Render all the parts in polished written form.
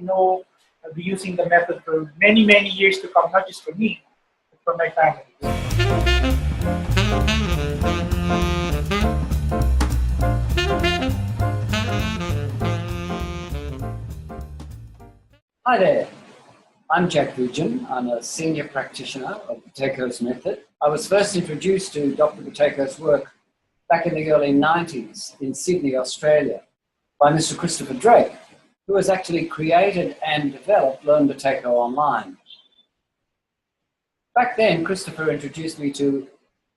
know I'll be using the method for many, many years to come, not just for me, but for my family. Hi there, I'm Jack Vidgen. I'm a senior practitioner of Buteko's method. I was first introduced to Dr. Buteko's work back in the early 90s in Sydney, Australia, by Mr. Christopher Drake, who has actually created and developed Learn Buteko Online. Back then, Christopher introduced me to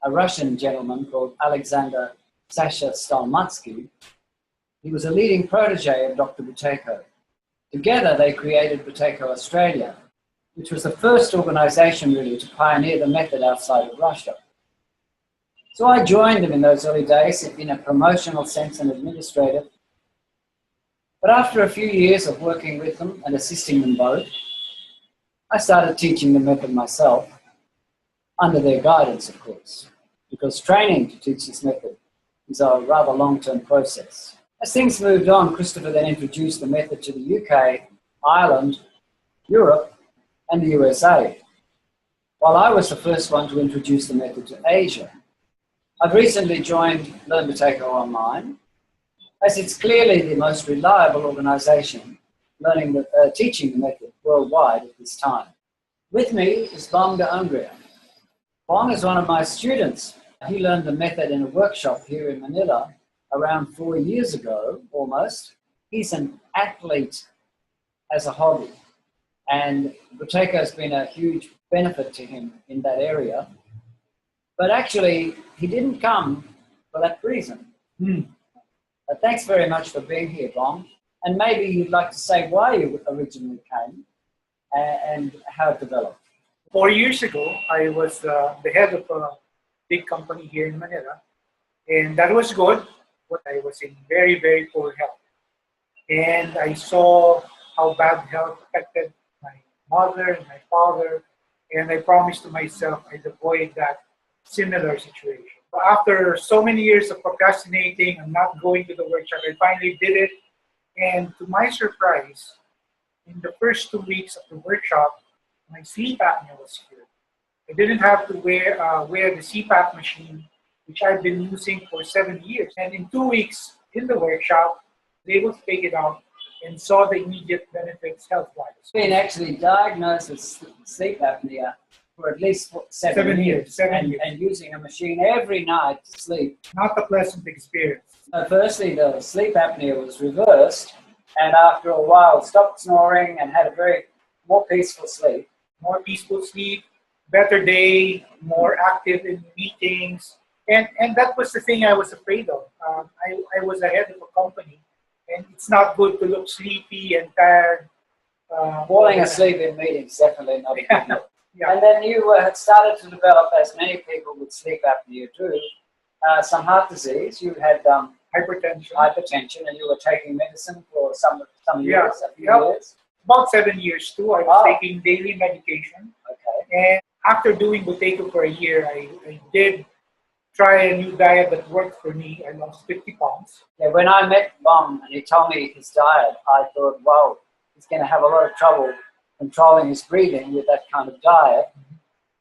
a Russian gentleman called Alexander Sasha Stalmatsky. He was a leading protege of Dr. Buteko. Together, they created Buteko Australia, which was the first organization really to pioneer the method outside of Russia. So I joined them in those early days in a promotional sense and administrative. But after a few years of working with them and assisting them both, I started teaching the method myself, under their guidance, of course, because training to teach this method is a rather long-term process. As things moved on, Christopher then introduced the method to the UK, Ireland, Europe, and the USA, while I was the first one to introduce the method to Asia. I've recently joined Learn Buteko Online, as it's clearly the most reliable organization teaching the method worldwide at this time. With me is Bong de Ungria. Bong is one of my students. He learned the method in a workshop here in Manila around 4 years ago, almost. He's an athlete as a hobby, and Buteko has been a huge benefit to him in that area. But actually, he didn't come for that reason. But thanks very much for being here, Bong. And maybe you'd like to say why you originally came and how it developed. 4 years ago, I was the head of a big company here in Manila, and that was good, but I was in very, very poor health. And I saw how bad health affected my mother and my father, and I promised to myself I'd avoid that similar situation. But after so many years of procrastinating and not going to the workshop, I finally did it. And to my surprise, in the first 2 weeks of the workshop, my sleep apnea was cured. I didn't have to wear the CPAP machine, which I've been using for 7 years. And in 2 weeks in the workshop, I was able to take it out and saw the immediate benefits health-wise. Been actually diagnosed with sleep apnea for at least 7 years. And using a machine every night to sleep. Not a pleasant experience. So firstly, the sleep apnea was reversed, and after a while stopped snoring and had a more peaceful sleep. More peaceful sleep, better day, more active in meetings. And that was the thing I was afraid of. I was the head of a company, and it's not good to look sleepy and tired. Falling asleep in meetings, definitely not a good look. Yeah. And then you had started to develop, as many people with sleep apnea do, some heart disease. You had hypertension, and you were taking medicine for some years, a few years. About 7 years too. I was taking daily medication. Okay. And after doing Buteko for a year, I did try a new diet that worked for me. I lost 50 pounds. Yeah, when I met Bong and he told me his diet, I thought, wow, he's going to have a lot of trouble controlling his breathing with that kind of diet.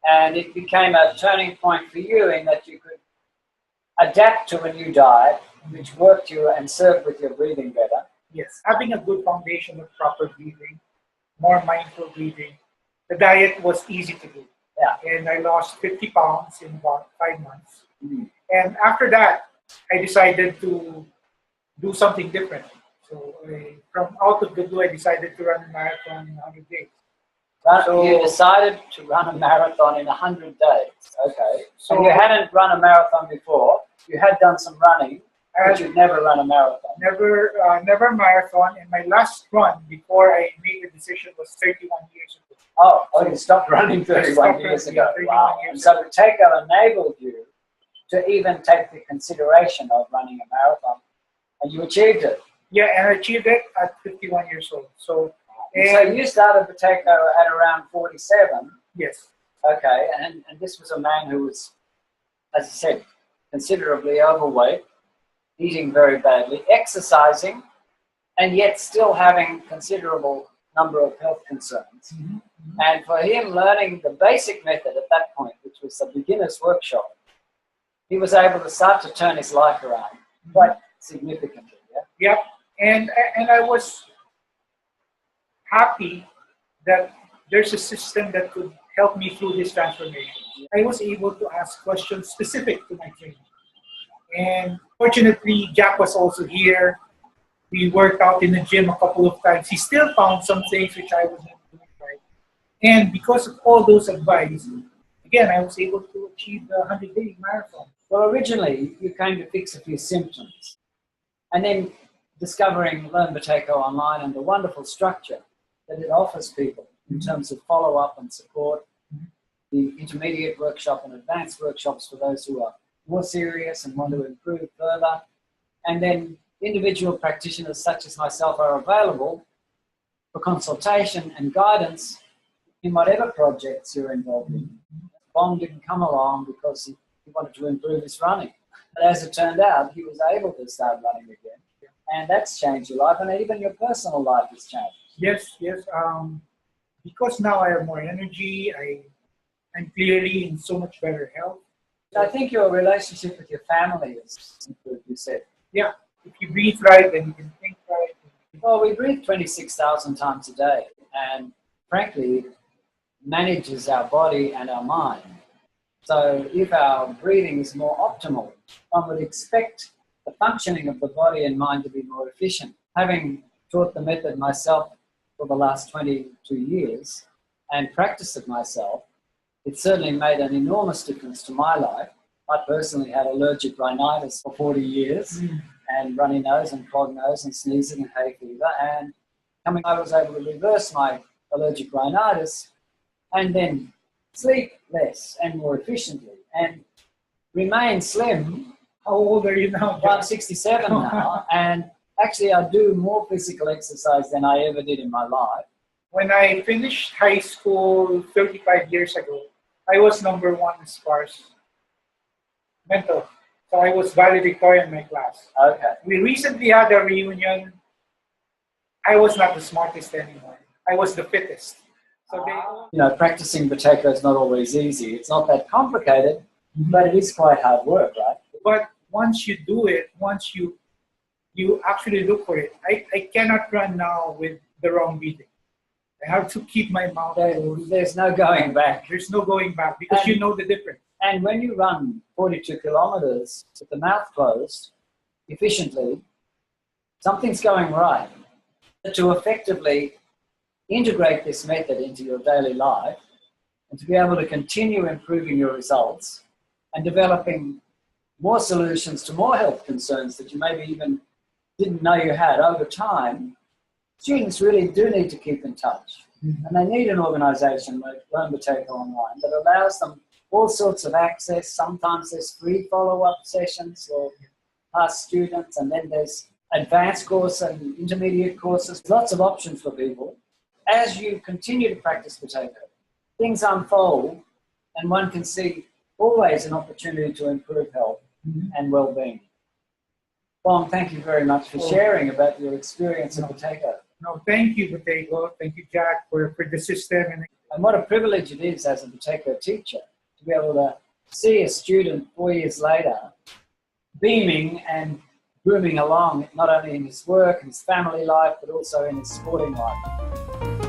And it became a turning point for you in that you could adapt to a new diet, which worked you and served with your breathing better. Yes, having a good foundation of proper breathing, more mindful breathing. The diet was easy to do. Yeah. And I lost 50 pounds in about 5 months. Mm-hmm. And after that, I decided to do something different. So from out of the blue, I decided to run a marathon in 100 days. So you decided to run a marathon in 100 days. Okay. So and you hadn't run a marathon before. You had done some running, but you'd never run a marathon. Never a marathon. And my last run before I made the decision was 31 years ago. Oh, you stopped running 31 years ago. Wow. And so Buteko enabled you to even take the consideration of running a marathon, and you achieved it. Yeah, and I achieved it at 51 years old. So you started Buteko at around 47. Yes. Okay, and this was a man who was, as I said, considerably overweight, eating very badly, exercising, and yet still having considerable number of health concerns. Mm-hmm. And for him, learning the basic method at that point, which was the beginner's workshop, he was able to start to turn his life around quite significantly. Yeah? Yep. And I was happy that there's a system that could help me through this transformation. I was able to ask questions specific to my training. And fortunately, Jack was also here. We worked out in the gym a couple of times. He still found some things which I wasn't doing right. And because of all those advice, again, I was able to achieve the 100-day marathon. Well, originally, you came to fix a few symptoms. And then discovering Learn Buteyko online and the wonderful structure that it offers people in terms of follow-up and support, the intermediate workshop and advanced workshops for those who are more serious and want to improve further. And then individual practitioners such as myself are available for consultation and guidance in whatever projects you're involved in. Bong didn't come along because he wanted to improve his running. But as it turned out, he was able to start running again. And that's changed your life, and even your personal life has changed. Yes. Because now I have more energy, I'm clearly in so much better health. I think your relationship with your family is improved, you said. Yeah, if you breathe right, then you can think right. Well, we breathe 26,000 times a day, and frankly, it manages our body and our mind. So if our breathing is more optimal, one would expect the functioning of the body and mind to be more efficient. Having taught the method myself for the last 22 years and practiced it myself, it certainly made an enormous difference to my life. I personally had allergic rhinitis for 40 years and runny nose and clogged nose and sneezing and hay fever. And I was able to reverse my allergic rhinitis and then sleep less and more efficiently and remain slim. How old are you now, John? I'm 67 now, and actually I do more physical exercise than I ever did in my life. When I finished high school 35 years ago, I was number one as far as mental. So I was valedictorian in my class. Okay. We recently had a reunion. I was not the smartest anymore. I was the fittest. So practicing Buteyko is not always easy. It's not that complicated, but it is quite hard work, right? But once you do it, once you actually look for it, I cannot run now with the wrong breathing. I have to keep my mouth closed. There's no going back. There's no going back because you know the difference. And when you run 42 kilometers with the mouth closed efficiently, something's going right. To effectively integrate this method into your daily life and to be able to continue improving your results and developing more solutions to more health concerns that you maybe even didn't know you had over time, students really do need to keep in touch. And they need an organization like Learn Buteyko Online that allows them all sorts of access. Sometimes there's free follow-up sessions for past students, and then there's advanced course and intermediate courses. Lots of options for people. As you continue to practice Buteyko, things unfold and one can see always an opportunity to improve health and well-being. Bong, thank you very much for sharing about your experience of Buteyko. No, thank you, Buteyko. Thank you, Jack, for the system. And what a privilege it is as a Buteyko teacher to be able to see a student 4 years later beaming and booming along, not only in his work and his family life, but also in his sporting life.